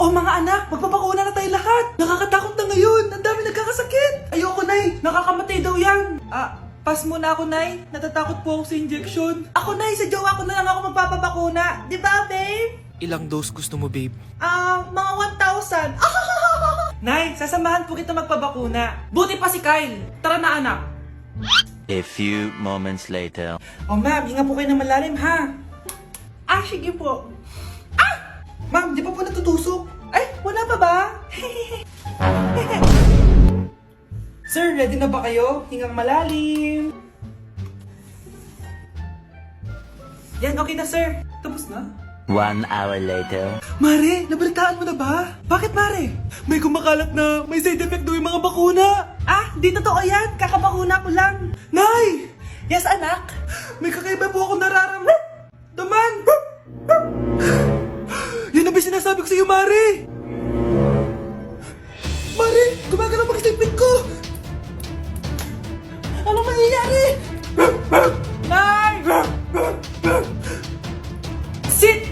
Oh mga anak, magpapakuna na tayo lahat. Nakakatakot na ngayon. Ang dami nagkakasakit. Ayoko, Nay. Nakakamatay daw yan. Pass muna ako, Nay. Natatakot po ako sa injection. Ako, Nay. Sa jowa ko na lang ako magpapabakuna. Di ba, babe? Ilang dose gusto mo, babe? Mga 1,000. Nay, sasamahan po kita magpabakuna. Buti pa si Kyle. Tara na, anak. A few moments later. Oh, ma'am, hinga po kayo ng malalim, ha? Sige po. Ma'am, di pa po natutusok? Ay, wala pa ba? Sir, ready na ba kayo? Hingang malalim. Yan, okay na, sir. Tapos na? 1 hour later. Mare, nabalitaan mo na ba? Bakit, Mare? May kumakalat na may side effect daw yung mga bakuna. Di totoo yan. Kakabakuna ko lang. Nay! Yes, anak? May kakaiba po ako nararamdaman. Yan ang ba sinasabi ko sa iyo, Mare? Mare, gumagalaw mag-stipid ko. Anong mangyayari? Nay! Sit!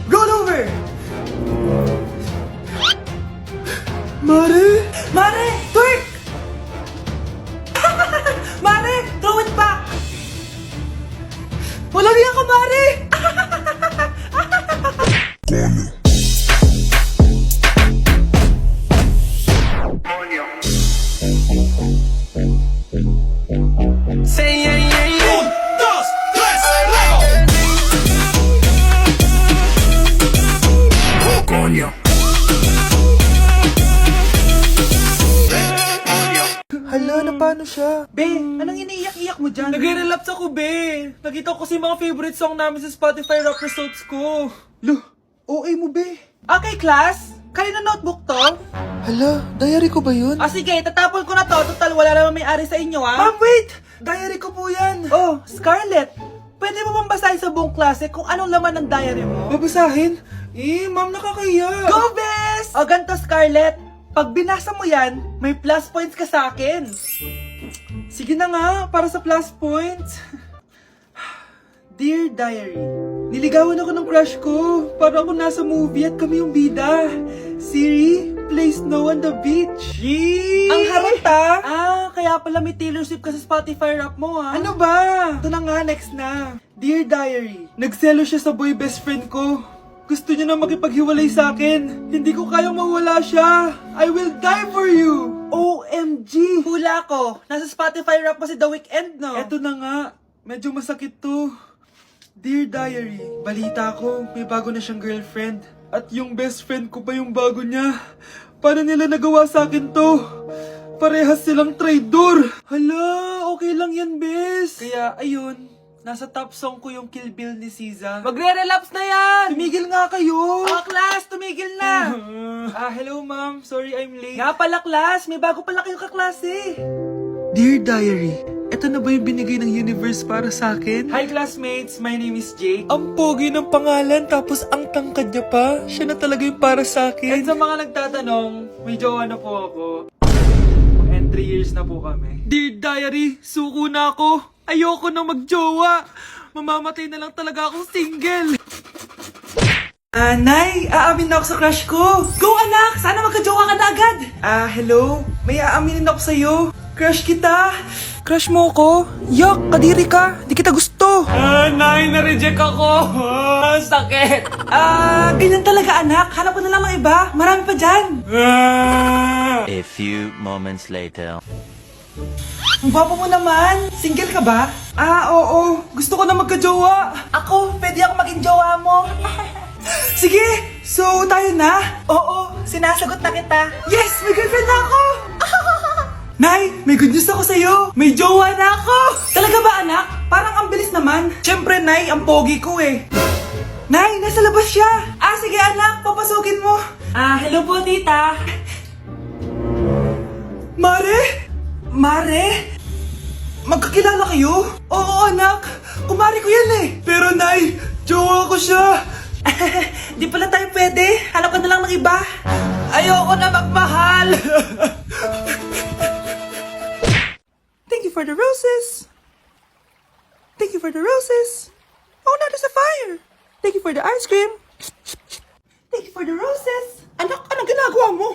Roll over! Mare! Mare! Twerk! Mare! Throw it back! Walang yan ka, Mare! Say yeah, yeah, yeah. 1, 2, 3, Lego! Coño. Hala, na paano siya? Be, anong iniiyak-iyak mo dyan? Nagre-relapse ako, Be. Nakita ko kasi mga favorite song namin sa Spotify rap results ko. Loh, OA mo, Be. Okay, class. Kanina notebook to? Hala, diary ko ba yun? Sige, tatapon ko na to. Total, wala naman may-ari sa inyo, ha? Ma'am, wait! Diary ko po yan. Oh, Scarlett. Pwede mo bang basahin sa buong klase kung anong laman ng diary mo? Babasahin? Ma'am, nakakahiya. Go, Bes! O, ganito, Scarlett. Pag binasa mo yan, may plus points ka sa akin. Sige na nga, para sa plus points. Dear Diary, niligawan ako ng crush ko. Para ako nasa movie at kami yung bida. Siri, play Snow on the Beach. Yee! Ang harap ta! Kaya pala may Taylor Swift ka sa Spotify rap mo, ha? Ano ba? Ito na nga, next na. Dear Diary, nagselo siya sa boy best friend ko. Gusto niya na makipaghiwalay sa akin. Hindi ko kayang mawala siya. I will die for you. OMG! Hula ko. Nasa Spotify rap pa si The Weeknd, no? Eto na nga. Medyo masakit to. Dear Diary, balita ko, may bago na siyang girlfriend. At yung best friend ko pa yung bago niya. Paano nila nagawa sa akin to? Parehas silang traitor. Hala, okay lang yan, bes. Kaya, ayun. Nasa top song ko yung Kill Bill ni SZA. Magre-relapse na yan! Tumigil nga kayo! Class, tumigil na! Hello ma'am. Sorry I'm late. Nga pala, class. May bago pala kayong kaklase. Dear Diary, eto na ba yung binigay ng universe para sa akin? Hi classmates, my name is Jake. Ang pogi ng pangalan, tapos ang tangkad niya pa. Siya na talaga yung para sa akin. At sa mga nagtatanong, may jowa na po ako. And 3 years na po kami. Dear Diary, suko na ako. Ayoko na magjowa. Mamamatay na lang talaga akong single. Nay, aamin na ako sa crush ko. Go anak, sana magka-jowa ka na agad. Hello? May aaminin ako sa'yo. Crush kita. Crush mo ko? Yuck, kadiri ka. Di kita gusto. Nay, na-reject ako. Sakit. Ganyan talaga anak. Hanap ko na lang ng iba. Marami pa dyan. A few moments later. Ang gwapo mo naman. Single ka ba? Oo. Gusto ko na magka-jowa. Ako, pwede ako maging jowa mo. Sige, so tayo na? Oo, sinasagot na kita. Yes, may girlfriend na ako. Nay, may good news ako sa'yo. May jowa na ako. Talaga ba anak? Parang ang bilis naman. Siyempre, Nay, ang pogi ko eh. Nay, nasa labas siya. Sige anak, papasukin mo. Hello po tita. Mare? Magkakilala kayo? Oo anak, kumari ko yan eh. Pero Nay, jowa ko siya. Di pala tayo pwede. Hanap ka na lang ng iba. Ayoko na magmahal. Thank you for the roses. Thank you for the roses. Oh, now there's a fire. Thank you for the ice cream. Thank you for the roses. Anak, anong ginagawa mo?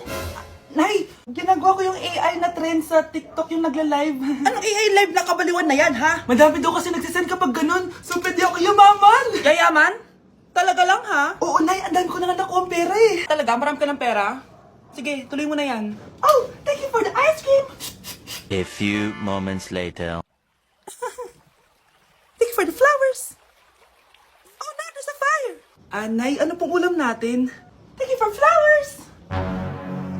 Nay, ginagawa ko yung AI na trend sa TikTok yung nagla-live. Anong AI live na kabaliwan na yan, ha? Madami daw kasi nagsisend kapag ganun. So, pwede ako yumaman. Yayaman? Talaga lang, ha? Oo, Nay. Ang dami ko na nga nakuha ang pera, eh. Talaga? Marami ka ng pera? Sige, tuloy mo na yan. Oh, thank you for the ice cream. A few moments later. Thank you for the flowers. Oh, no, there's a fire. Nay, ano pong ulam natin? Thank you for flowers.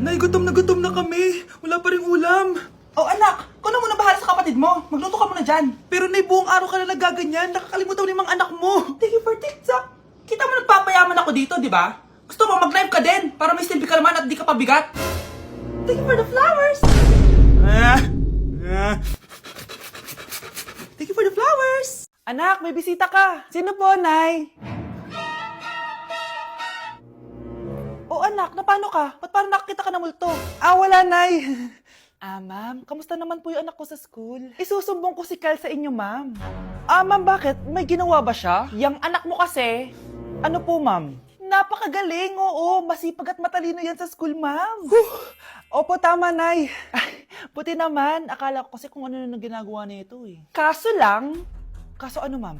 Nay, gutom na kami. Wala pa rin ulam. Oh, anak, kung na muna bahala sa kapatid mo. Magluto ka muna dyan. Pero Nay, buong araw ka na nagaganyan. Nakakalimutan mo yung mga anak mo. Thank you for TikTok. Kita mo nagpapayaman ako dito, di ba? Gusto mo mag-live ka din para may silbi ka naman at di ka pabigat. Thank you for the flowers. Thank you for the flowers. Anak, may bisita ka. Sino po, Nay? Oh, anak, napano ka? Ba't parang nakakita ka ng multo? Wala, Nay. Ma'am, kamusta naman po yung anak ko sa school? Isusumbong ko si Kyle sa inyo, ma'am. Ma'am, bakit? May ginawa ba siya? Yang anak mo kasi. Ano po, ma'am? Napakagaling, oo. Masipag at matalino yan sa school, ma'am. Opo, tama, Nay. Ay, buti naman. Akala ko kasi kung ano na ginagawa nito, eh. Kaso ano, ma'am?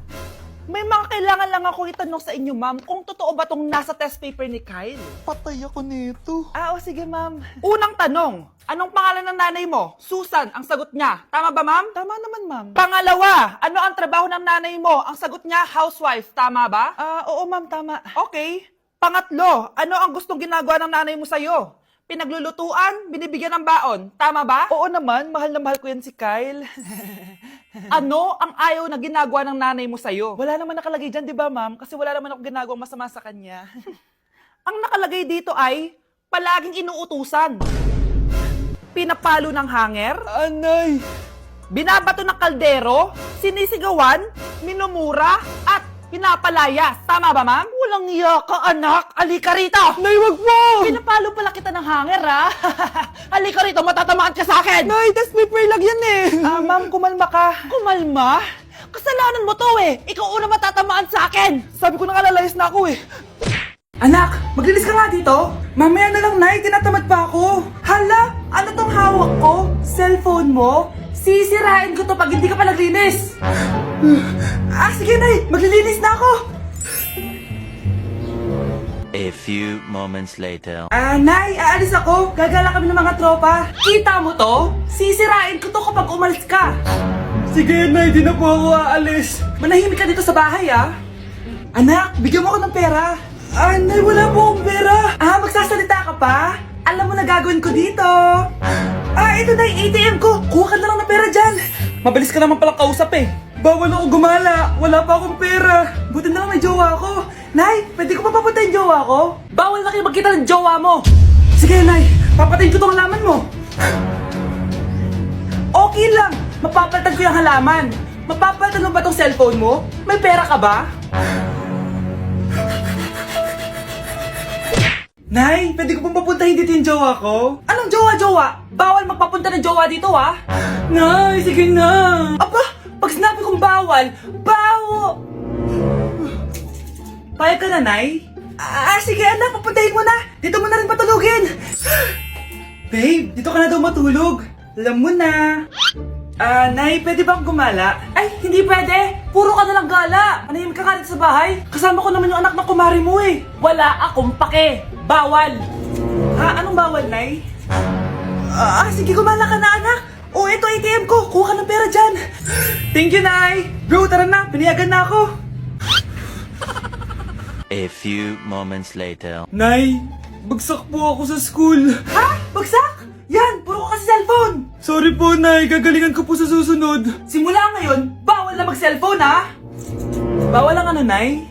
May mga kailangan lang akong itanong sa inyo, ma'am, kung totoo ba tong nasa test paper ni Kyle. Patay ako nito. O sige, ma'am. Unang tanong, anong pangalan ng nanay mo? Susan, ang sagot niya. Tama ba, ma'am? Tama naman, ma'am. Pangalawa, ano ang trabaho ng nanay mo? Ang sagot niya, housewife. Tama ba? Oo, ma'am, tama. Okay. Pangatlo, ano ang gustong ginagawa ng nanay mo sa'yo? Pinaglulutuan, binibigyan ng baon. Tama ba? Oo naman, mahal na mahal ko yan si Kyle. Ano ang ayaw na ginagawa ng nanay mo sa'yo? Wala naman nakalagay dyan, di ba, ma'am? Kasi wala naman ako ginagawang masama sa kanya. Ang nakalagay dito ay, palaging inuutusan. Pinapalo ng hanger. Anay! Binabato ng kaldero, sinisigawan, minumura, at pinapalayas. Tama ba, ma'am? Walang iya ka, anak. Halika rito. Nay, wag mo. Pinapalo pala kita ng hanger, ha? Halika rito, matatamaan ka sa akin. Nay, that's paper lang yan, eh. Ma'am, kumalma ka. Kumalma? Kasalanan mo to, eh. Ikaw una matatamaan sa akin. Sabi ko na lalayas na ako, eh. Anak, maglinis ka nga dito. Mamaya na lang, Nay. Tinatamad pa ako. Hala, ano tong hawak ko? Cellphone mo? Sisirain ko to pag hindi ka pa naglinis. Sige, Nay. Maglilinis na ako. A few moments later. Nay, aalis ako. Gagala kami ng mga tropa. Kita mo to? Sisirain ko to kapag umalis ka. Sige, Nay. Di na po ako aalis. Manahimik ka dito sa bahay, ah. Anak, bigyan mo ako ng pera. Nay, wala po akong pera. Magsasalita ka pa? Alam mo na gagawin ko dito. Ito na yung ATM ko. Kuha ka na lang ng pera dyan. Mabilis ka naman palang kausap, eh. Bawal ako gumala. Wala pa akong pera. Buti na lang may jowa ako. Nay, pwede ko pa papatayin jowa ko? Bawal na kayo magkita ng jowa mo. Sige, Nay. Papatayin ko tong halaman mo. Okay lang. Mapapalitan ko yung halaman. Mapapalitan mo ba tong cellphone mo? May pera ka ba? Nay, pwede ko pong papuntahin dito yung jowa ko? Anong jowa-jowa? Bawal magpapunta ng jowa dito, ha? Nay, sige na. Aba, pag sinabi kong bawal, Payag ka na, Nay? Sige anak, papuntahin mo na. Dito mo na rin patulugin. Babe, dito ka na daw matulog. Alam mo na. Nay, pwede bang gumala? Ay, hindi pwede. Puro ka na lang gala. Manahimik ka nga dito sa bahay. Kasama ko naman yung anak ng kumari mo, eh. Wala akong pake. Bawal. Anong bawal, Nay? Sige, gumala ka na, anak. Ito ATM ko. Kuha ka ng pera dyan. Thank you, Nay. Bro, tara na. Pinayagan na ako. A few moments later. Nay, bagsak po ako sa school. Bagsak? Yan, puro ka kasi cellphone. Sorry po, Nay. Gagalingan ko po sa susunod. Simula ngayon, bawal na mag-cellphone, ha? Bawal lang ano, Nay?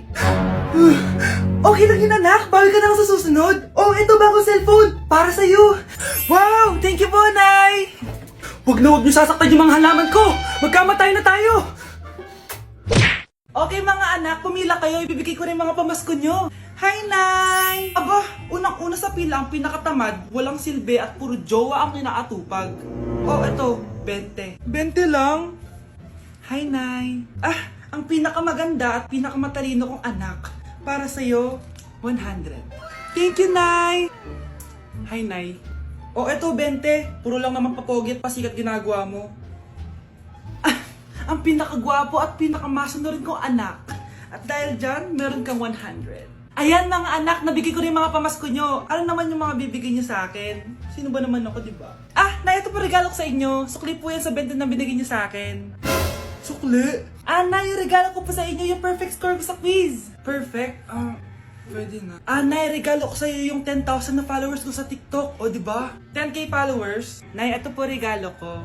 Okay lang yun, anak. Bawal ka na lang sa susunod. Ito bagong cellphone. Para sa'yo. Wow, thank you po, Nay. Huwag niyo sasaktan yung mga halaman ko. Magkamatay na tayo. Okay, mga anak, pumila kayo. Ibibigay ko rin mga pamasko nyo. Hi, Nay! Aba, unang-una sa pila ang pinakatamad, walang silbi at puro jowa ang kinaatupag. Eto, 20. 20 lang? Hi, Nay. Ang pinakamaganda at pinakamatalino kong anak, Para sa'yo, 100. Thank you, Nay! Hi, Nay. O, eto, 20. Puro lang naman papogi at pasikat ginagawa mo. Ang pinakagwapo at pinakamasunurin kong anak. At dahil dyan, meron kang 100. Ayan mga anak, nabigay ko rin mga pamasko nyo. Ano naman yung mga bibigay nyo sa akin? Sino ba naman ako, di ba? Nay, ito po regalo ko sa inyo. Sukli po yan sa 20 na binigay nyo sa akin. Sukli? Nay, yung regalo ko po sa inyo, yung perfect score ko sa quiz. Perfect? Pwede na. Nay, regalo ko sa iyo yung 10,000 na followers ko sa TikTok. O, di ba? 10k followers. Nay, ito po regalo ko.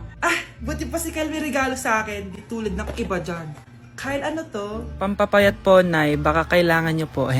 Buti pa si Kyle may regalo sa akin. Di tulad ng iba dyan. Kyle, ano to? Pampapayat po, Nay. Baka kailangan nyo po.